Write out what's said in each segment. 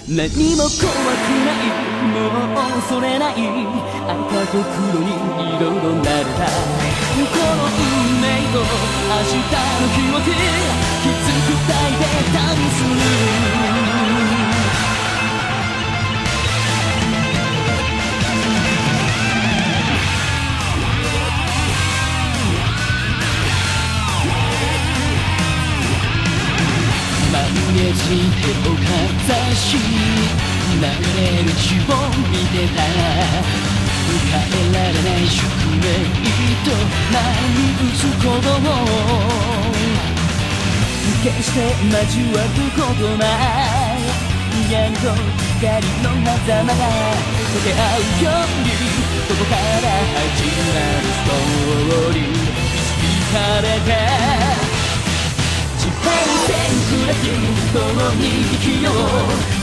何も怖くないもう恐れない赤と黒にいろいろなれたこの運命と明日の記憶きつく抱いて旅するゲージ手をかざし流れる血を見てた変えられない宿命と波打つ鼓動決して交わることない闇と光の狭間が溶け合うようにここから始まるストーリー導かれて地平線砕き共に生きよう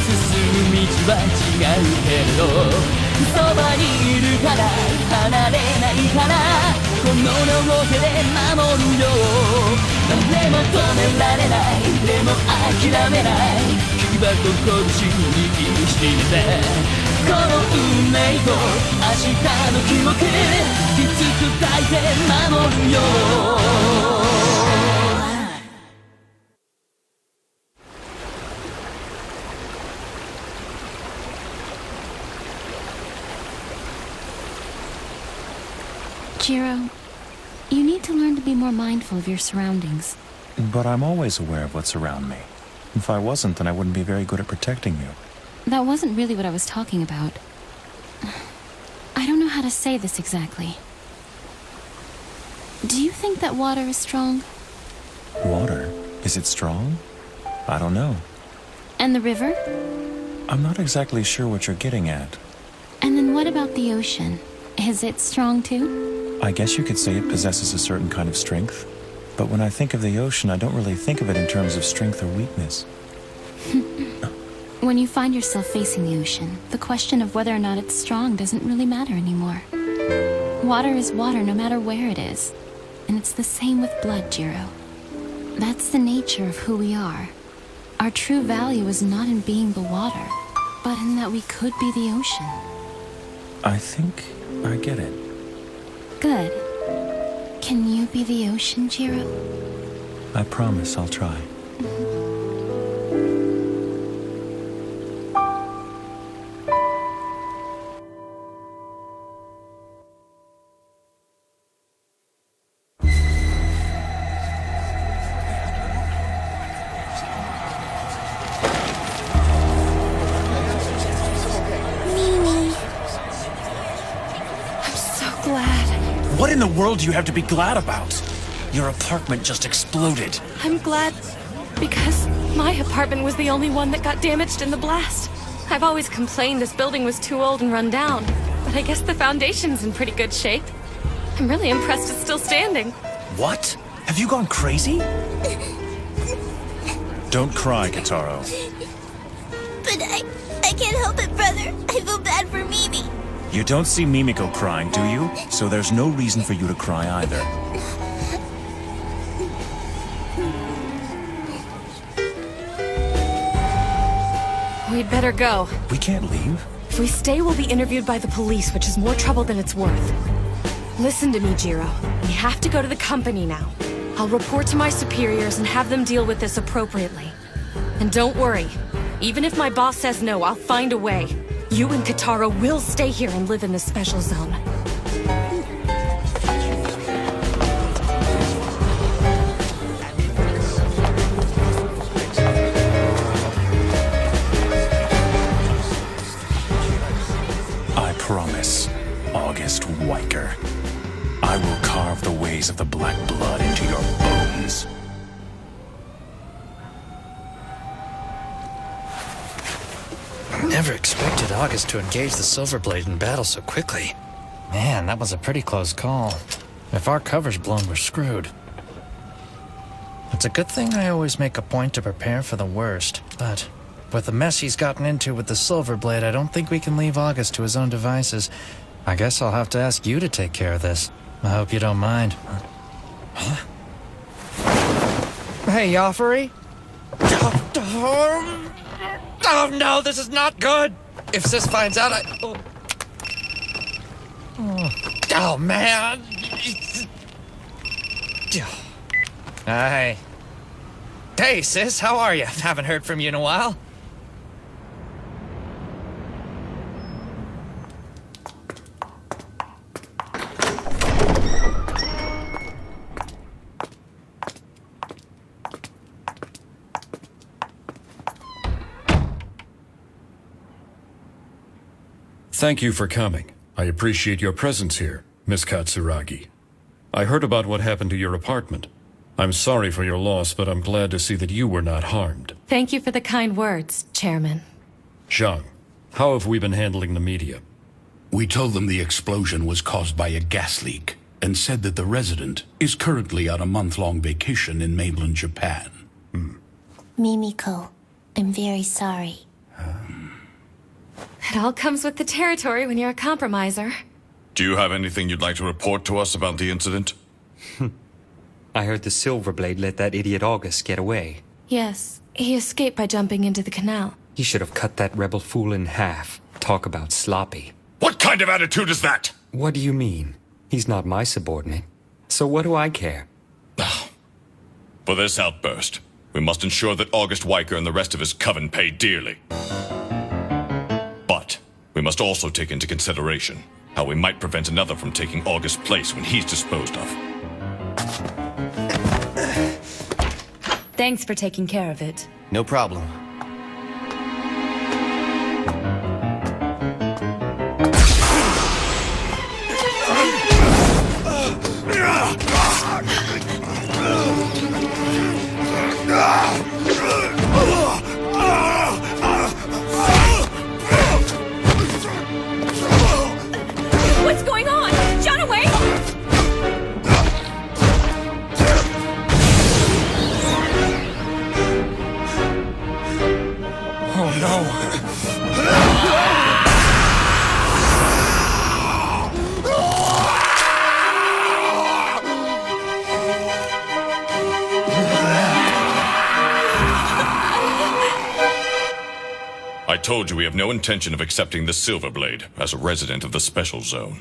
進む道は違うけれどそばにいるから離れないからこの両手で守るよ誰も止められないでも諦めない牙と拳に握りしめてこの運命と明日の記憶きつく抱いて守るよJiro, you need to learn to be more mindful of your surroundings. But I'm always aware of what's around me. If I wasn't, then I wouldn't be very good at protecting you. That wasn't really what I was talking about. I don't know how to say this exactly. Do you think that water is strong? Water? Is it strong? I don't know. And the river? I'm not exactly sure what you're getting at. And then what about the ocean? Is it strong too? I guess you could say it possesses a certain kind of strength. But when I think of the ocean, I don't really think of it in terms of strength or weakness. When you find yourself facing the ocean, the question of whether or not it's strong doesn't really matter anymore. Water is water no matter where it is. And it's the same with blood, Jiro. That's the nature of who we are. Our true value is not in being the water, but in that we could be the ocean. I think I get it. Good. Can you be the ocean, Jiro? I promise I'll try. What in the world do you have to be glad about? Your apartment just exploded. I'm glad because my apartment was the only one that got damaged in the blast. I've always complained this building was too old and run down, but I guess the foundation's in pretty good shape. I'm really impressed it's still standing. What? Have you gone crazy? Don't cry, Kitaro. But I can't help it, brother. I feel bad for Mimi. You don't see Mimiko crying, do you? So there's no reason for you to cry either. We'd better go. We can't leave. If we stay, we'll be interviewed by the police, which is more trouble than it's worth. Listen to me, Jiro. We have to go to the company now. I'll report to my superiors and have them deal with this appropriately. And don't worry. Even if my boss says no, I'll find a way. You and Kitaro will stay here and live in this special zone. I promise, August Weicker. I will carve the ways of the black blood into your bones. Never expected August to engage the Silverblade in battle so quickly. Man, that was a pretty close call. If our cover's blown, we're screwed. It's a good thing I always make a point to prepare for the worst, but with the mess he's gotten into with the Silverblade, I don't think we can leave August to his own devices. I guess I'll have to ask you to take care of this. I hope you don't mind. Huh? Hey, Yaffari? Oh no, this is not good! If Sis finds out, Oh man! Hi. Hey, Sis, how are you? Haven't heard from you in a while. Thank you for coming. I appreciate your presence here, Miss Katsuragi. I heard about what happened to your apartment. I'm sorry for your loss, but I'm glad to see that you were not harmed. Thank you for the kind words, Chairman. Zhang, how have we been handling the media? We told them the explosion was caused by a gas leak, and said that the resident is currently on a month-long vacation in mainland Japan. Mimiko, I'm very sorry. It all comes with the territory when you're a compromiser. Do you have anything you'd like to report to us about the incident? I heard the Silverblade let that idiot August get away. Yes, he escaped by jumping into the canal. He should have cut that rebel fool in half. Talk about sloppy. What kind of attitude is that? What do you mean? He's not my subordinate. So what do I care? For this outburst, we must ensure that August Weicker and the rest of his coven pay dearly. But we must also take into consideration how we might prevent another from taking August's place when he's disposed of. Thanks for taking care of it. No problem. What's going on? John, away! Oh no! I told you we have no intention of accepting the Silverblade as a resident of the Special Zone.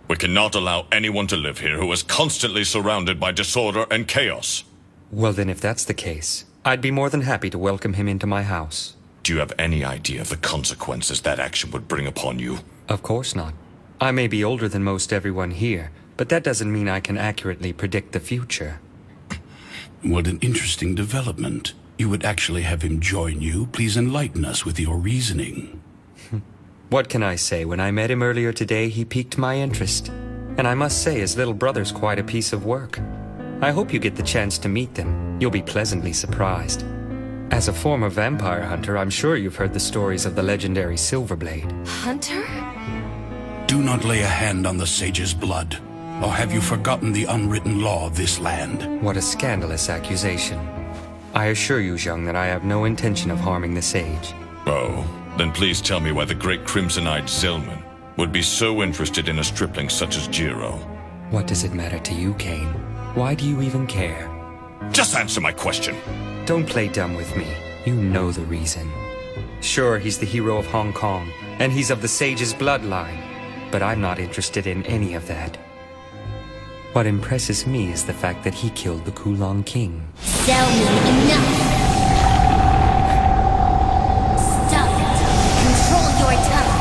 We cannot allow anyone to live here who is constantly surrounded by disorder and chaos. Well then, if that's the case, I'd be more than happy to welcome him into my house. Do you have any idea of the consequences that action would bring upon you? Of course not. I may be older than most everyone here, but that doesn't mean I can accurately predict the future. What an interesting development. You would actually have him join you. Please enlighten us with your reasoning. What can I say? When I met him earlier today, he piqued my interest. And I must say, his little brother's quite a piece of work. I hope you get the chance to meet them. You'll be pleasantly surprised. As a former vampire hunter, I'm sure you've heard the stories of the legendary Silverblade. Hunter? Do not lay a hand on the sage's blood. Or have you forgotten the unwritten law of this land? What a scandalous accusation. I assure you, Zhang, that I have no intention of harming the sage. Oh, then please tell me why the great Crimson-Eyed Zellman would be so interested in a stripling such as Jiro. What does it matter to you, Kane? Why do you even care? Just answer my question. Don't play dumb with me. You know the reason. Sure, he's the hero of Hong Kong, and he's of the sage's bloodline, but I'm not interested in any of that. What impresses me is the fact that he killed the Kulong King. Zellman, enough! Stop it! Control your tongue!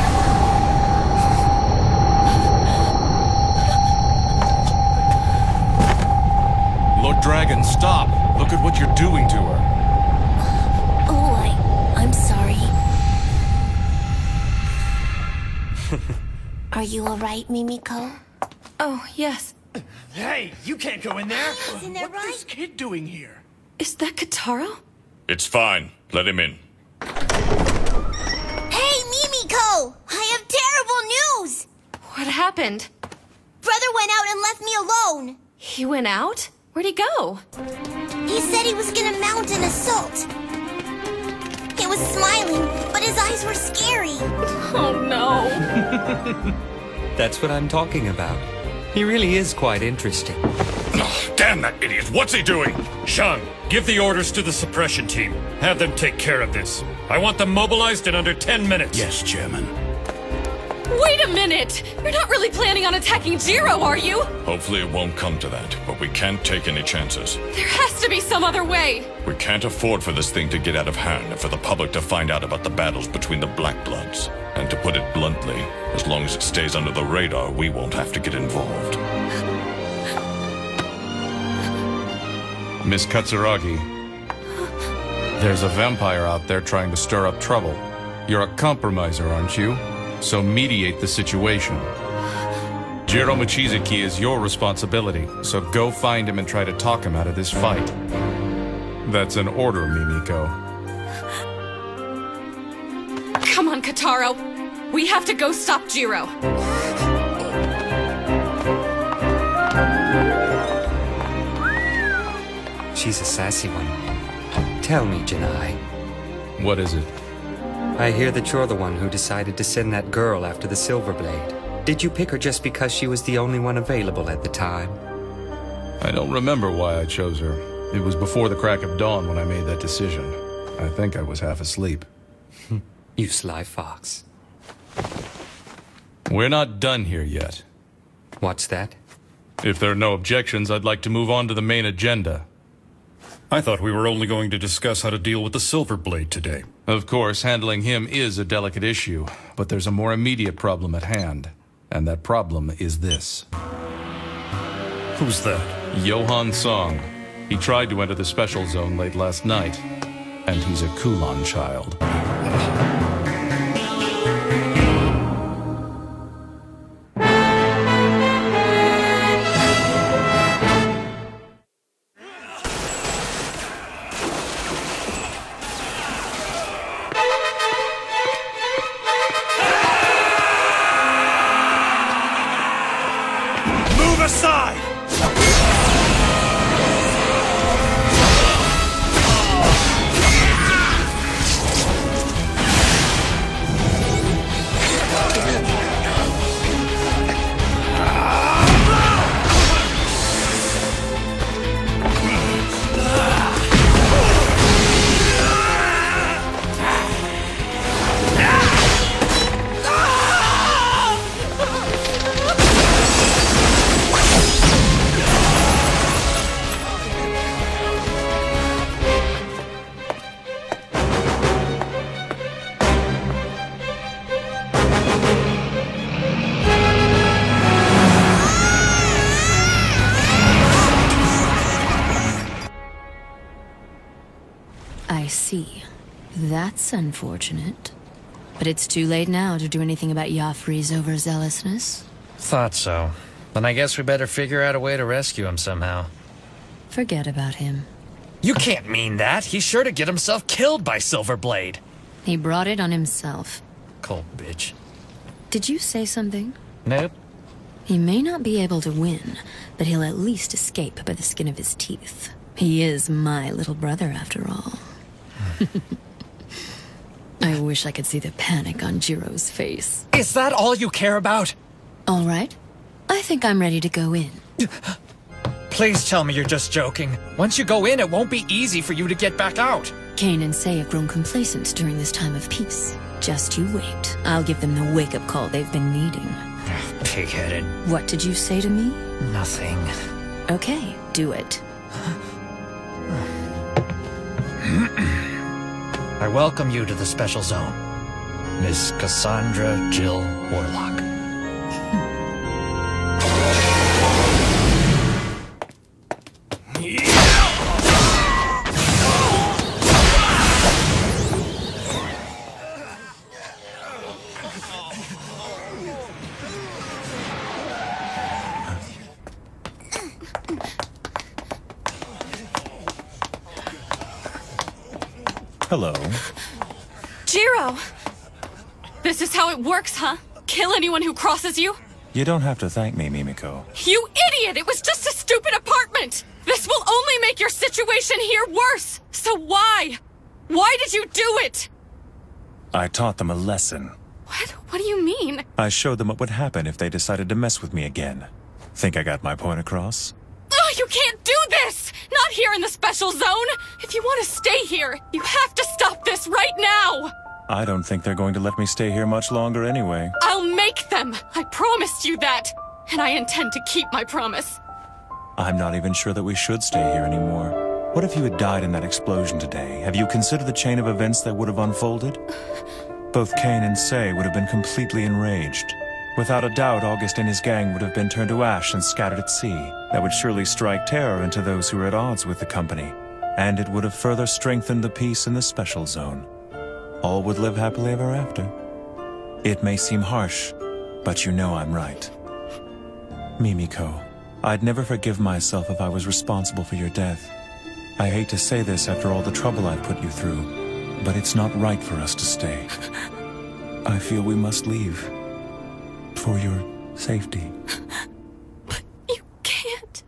Lord Dragon, stop! Look at what you're doing to her. Oh, I'm sorry. Are you alright, Mimiko? Oh, yes. Hey, you can't go in there! Isn't that right? What's this kid doing here? Is that Kotaro? It's fine. Let him in. Hey, Mimiko! I have terrible news! What happened? Brother went out and left me alone. He went out? Where'd he go? He said he was gonna mount an assault. He was smiling, but his eyes were scary. Oh, no. That's what I'm talking about. He really is quite interesting. Oh, damn that idiot! What's he doing? Shang, give the orders to the suppression team. Have them take care of this. I want them mobilized in under 10 minutes. Yes, Chairman. Wait a minute! You're not really planning on attacking Jiro, are you? Hopefully it won't come to that, but we can't take any chances. There has to be some other way! We can't afford for this thing to get out of hand and for the public to find out about the battles between the Black Bloods. And to put it bluntly, as long as it stays under the radar, we won't have to get involved. Miss Katsuragi, there's a vampire out there trying to stir up trouble. You're a compromiser, aren't you? So mediate the situation. Jiro Mochizuki is your responsibility, so go find him and try to talk him out of this fight. That's an order, Mimiko. Come on, Kotaro. We have to go stop Jiro. She's a sassy one. Tell me, Janai. What is it? I hear that you're the one who decided to send that girl after the Silverblade. Did you pick her just because she was the only one available at the time? I don't remember why I chose her. It was before the crack of dawn when I made that decision. I think I was half asleep. You sly fox. We're not done here yet. What's that? If there are no objections, I'd like to move on to the main agenda. I thought we were only going to discuss how to deal with the Silverblade today. Of course, handling him is a delicate issue, but there's a more immediate problem at hand. And that problem is this. Who's that? Johan Song. He tried to enter the special zone late last night. And he's a Kulan child. Aside! I see. That's unfortunate. But it's too late now to do anything about Joffrey's overzealousness. Thought so. Then I guess we better figure out a way to rescue him somehow. Forget about him. You can't mean that. He's sure to get himself killed by Silverblade. He brought it on himself. Cold bitch. Did you say something? Nope. He may not be able to win, but he'll at least escape by the skin of his teeth. He is my little brother, after all. I wish I could see the panic on Jiro's face. Is that all you care about? All right. I think I'm ready to go in. Please tell me you're just joking. Once you go in, it won't be easy for you to get back out. Kain and Sei have grown complacent during this time of peace. Just you wait. I'll give them the wake-up call they've been needing. Pig-headed. What did you say to me? Nothing. Okay, do it. I welcome you to the special zone, Miss Cassandra Jill Warlock. Hello. Jiro! This is how it works, huh? Kill anyone who crosses you? You don't have to thank me, Mimiko. You idiot! It was just a stupid apartment! This will only make your situation here worse! So why? Why did you do it? I taught them a lesson. What? What do you mean? I showed them what would happen if they decided to mess with me again. Think I got my point across? Oh, you not here in the special zone! If you want to stay here, you have to stop this right now! I don't think they're going to let me stay here much longer anyway. I'll make them! I promised you that! And I intend to keep my promise. I'm not even sure that we should stay here anymore. What if you had died in that explosion today? Have you considered the chain of events that would have unfolded? Both Kane and Sei would have been completely enraged. Without a doubt, August and his gang would have been turned to ash and scattered at sea. That would surely strike terror into those who were at odds with the company. And it would have further strengthened the peace in the special zone. All would live happily ever after. It may seem harsh, but you know I'm right. Mimiko, I'd never forgive myself if I was responsible for your death. I hate to say this after all the trouble I've put you through, but it's not right for us to stay. I feel we must leave. For your safety. But you can't.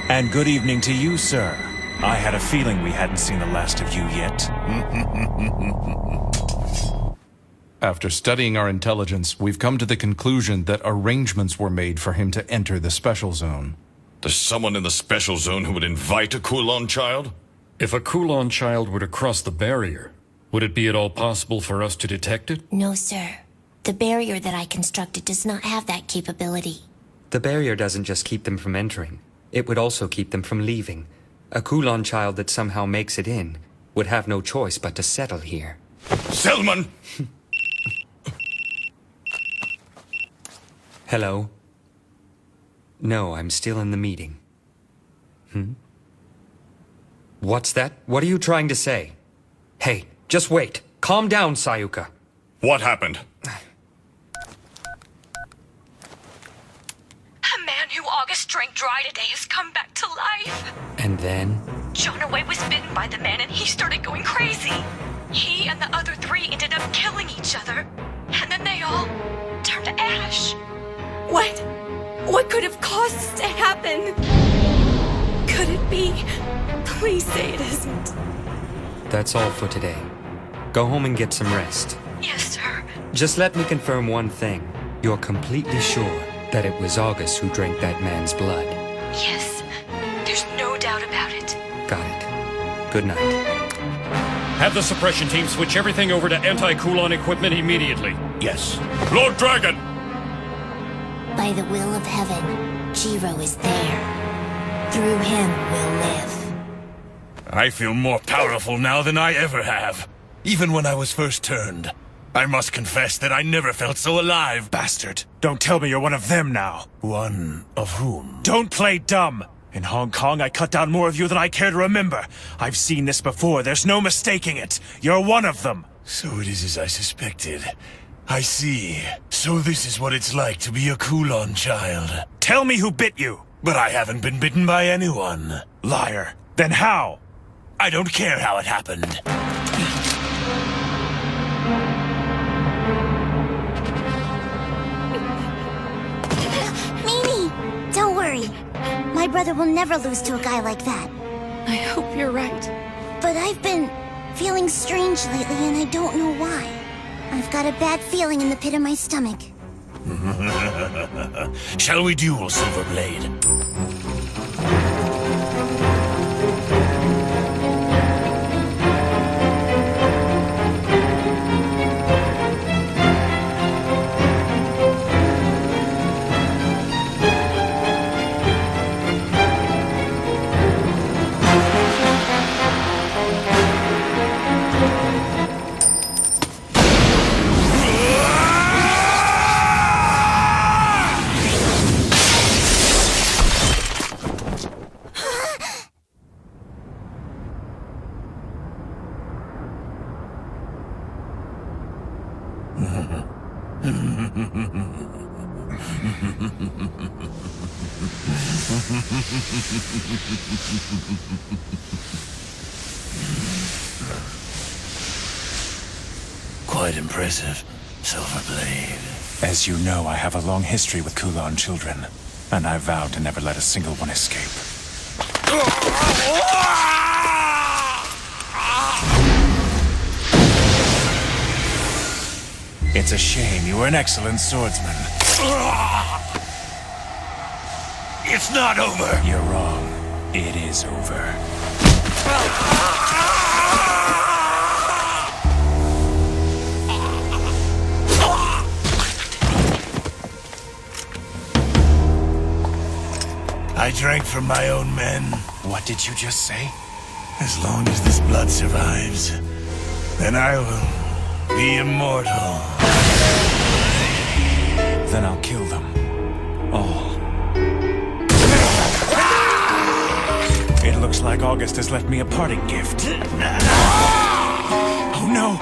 And good evening to you, sir. I had a feeling we hadn't seen the last of you yet. After studying our intelligence, we've come to the conclusion that arrangements were made for him to enter the special zone. There's someone in the special zone who would invite a Kulon child? If a Kulon child were to cross the barrier, would it be at all possible for us to detect it? No, sir. The barrier that I constructed does not have that capability. The barrier doesn't just keep them from entering. It would also keep them from leaving. A Kulon child that somehow makes it in would have no choice but to settle here. Selman! Hello? No, I'm still in the meeting. What's that? What are you trying to say? Hey, just wait. Calm down, Sayuka. What happened? A man who August drank dry today has come back to life. And then? Jonaway was bitten by the man and he started going crazy. He and the other three ended up killing each other. And then they all turned to ash. What could have caused this to happen? Could it be? Please say it isn't. That's all for today. Go home and get some rest. Yes, sir. Just let me confirm one thing. You're completely sure that it was August who drank that man's blood? Yes. There's no doubt about it. Got it. Good night. Have the suppression team switch everything over to anti-Kulon equipment immediately. Yes. Lord Dragon! By the will of heaven, Jiro is there. Through him we'll live. I feel more powerful now than I ever have. Even when I was first turned. I must confess that I never felt so alive. Bastard. Don't tell me you're one of them now. One of whom? Don't play dumb. In Hong Kong, I cut down more of you than I care to remember. I've seen this before. There's no mistaking it. You're one of them. So it is as I suspected. I see. So this is what it's like to be a Kulon child. Tell me who bit you. But I haven't been bitten by anyone. Liar. Then how? I don't care how it happened. Mimi! Don't worry. My brother will never lose to a guy like that. I hope you're right. But I've been feeling strange lately and I don't know why. I've got a bad feeling in the pit of my stomach. Shall we duel, Silverblade? Quite impressive, Silverblade. As you know, I have a long history with Kulan children, and I vowed to never let a single one escape. It's a shame. You were an excellent swordsman. It's not over. You're wrong. It is over. I drank from my own men. What did you just say? As long as this blood survives, then I will be immortal. Then I'll kill them. All. It looks like August has left me a parting gift. Oh no!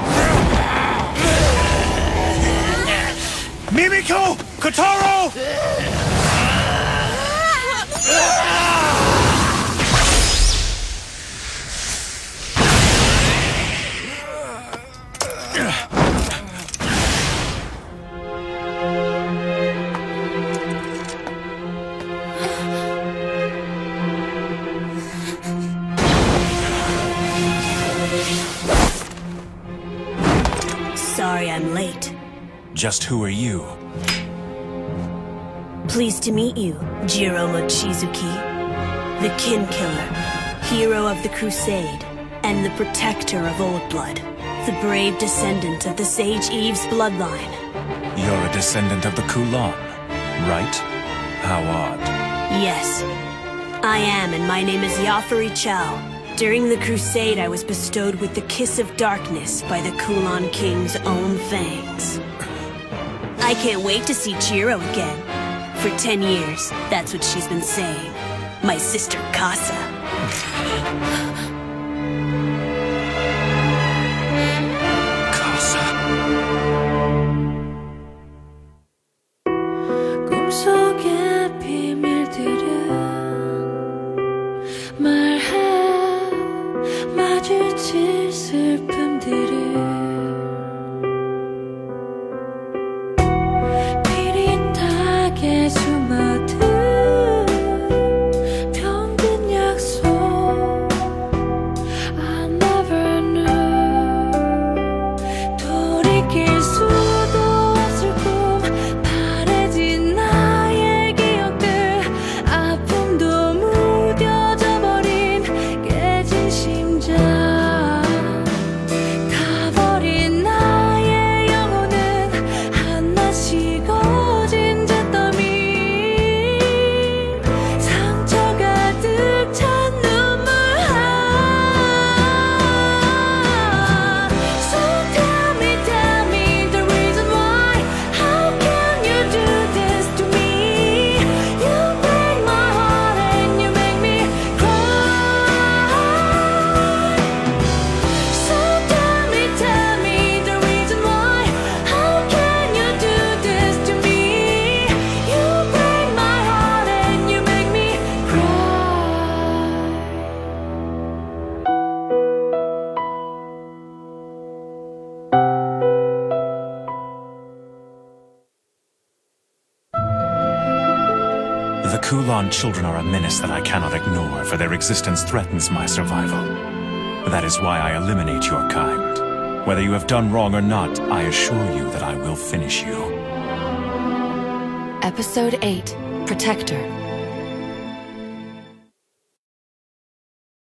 Mimiko! Kotaro! Sorry I'm late. Just who are you? Pleased to meet you, Jiro Mochizuki. The Kin Killer, hero of the Crusade, and the protector of Old Blood. The brave descendant of the Sage Eve's bloodline. You're a descendant of the Kulan, right? How odd. Yes, I am, and my name is Yafari Chow. During the Crusade, I was bestowed with the Kiss of Darkness by the Kulan King's own fangs. I can't wait to see Jiro again. For 10 years, that's what she's been saying. My sister Casa. 꿈속의 비밀들은 말해 마주칠 슬픔들을 비릿하게 숨어든 병든 약속 I never knew 돌이킬 수도 없을 꿈 바래진 나의 기억들 아픔도 무뎌져 버린 깨진 심장 타버린 나의 영혼은 하나씩 어진 잿더미 상처 가득 찬 눈물 So tell me the reason why How can you do this to me You break my heart and you make me cry So tell me the reason why How can you do this to me You break my heart and you make me cry The Kulan children are a menace that I cannot ignore, for their existence threatens my survival. That is why I eliminate your kind. Whether you have done wrong or not, I assure you that I will finish you. Episode 8, Protector.